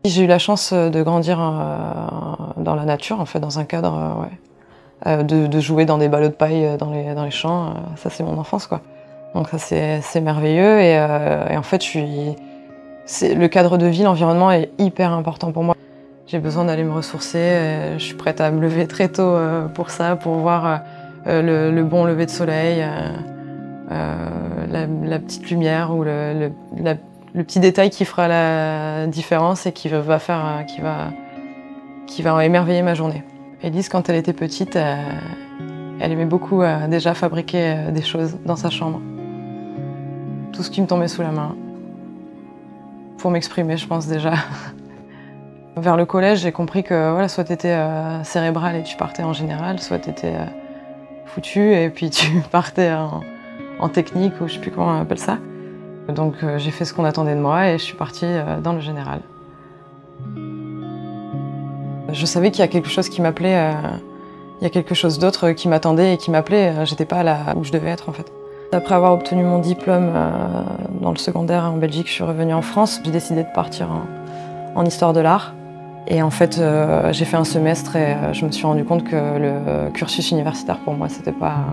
J'ai eu la chance de grandir dans la nature, en fait, dans un cadre, de jouer dans des ballots de paille dans les champs. Ça, c'est mon enfance, quoi. Donc ça, c'est merveilleux. Et en fait, le cadre de vie, l'environnement est hyper important pour moi. J'ai besoin d'aller me ressourcer. Je suis prête à me lever très tôt pour ça, pour voir le bon lever de soleil, la petite lumière ou le petit détail qui fera la différence et qui va émerveiller ma journée. Élise, quand elle était petite, elle aimait beaucoup déjà fabriquer des choses dans sa chambre. Tout ce qui me tombait sous la main. Pour m'exprimer, je pense déjà. Vers le collège, j'ai compris que voilà, soit tu étais cérébral et tu partais en général, soit tu étais foutu et puis tu partais en technique ou je sais plus comment on appelle ça. Donc j'ai fait ce qu'on attendait de moi et je suis partie dans le général. Je savais qu'il y a quelque chose qui m'appelait, il y a quelque chose d'autre qui m'attendait et qui m'appelait. J'étais pas là où je devais être en fait. Après avoir obtenu mon diplôme dans le secondaire en Belgique, je suis revenue en France. J'ai décidé de partir en histoire de l'art. Et en fait, j'ai fait un semestre et je me suis rendu compte que le cursus universitaire pour moi, c'était pas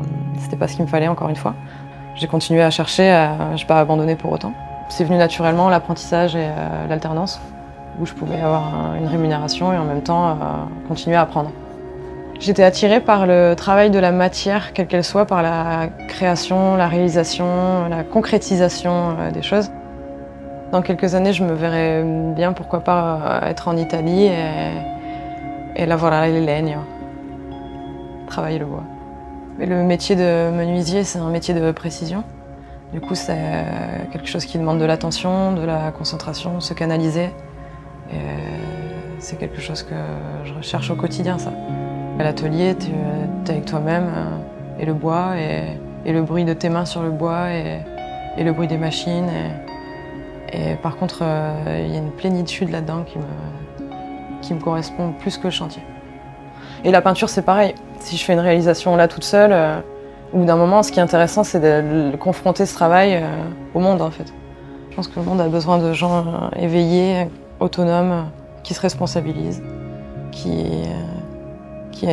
ce qu'il me fallait encore une fois. J'ai continué à chercher, je n'ai pas abandonné pour autant. C'est venu naturellement l'apprentissage et l'alternance, où je pouvais avoir une rémunération et en même temps continuer à apprendre. J'étais attirée par le travail de la matière, quelle qu'elle soit, par la création, la réalisation, la concrétisation des choses. Dans quelques années, je me verrais bien, pourquoi pas, être en Italie et là, voilà, les laignes, travailler le bois. Mais le métier de menuisier, c'est un métier de précision. Du coup, c'est quelque chose qui demande de l'attention, de la concentration, se canaliser. Et c'est quelque chose que je recherche au quotidien, ça. À l'atelier, tu es avec toi-même et le bois et le bruit de tes mains sur le bois et le bruit des machines. Et par contre, il y a une plénitude là-dedans qui me correspond plus que le chantier. Et la peinture, c'est pareil. Si je fais une réalisation là toute seule, au bout d'un moment, ce qui est intéressant, c'est de confronter ce travail au monde, en fait. Je pense que le monde a besoin de gens éveillés, autonomes, qui se responsabilisent, qui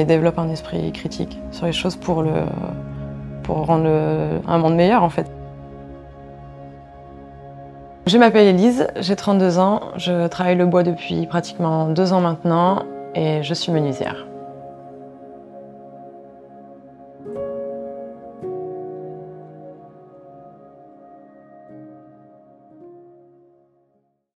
développent un esprit critique sur les choses pour rendre un monde meilleur, en fait. Je m'appelle Élise, j'ai 32 ans, je travaille le bois depuis pratiquement 2 ans maintenant et je suis menuisière.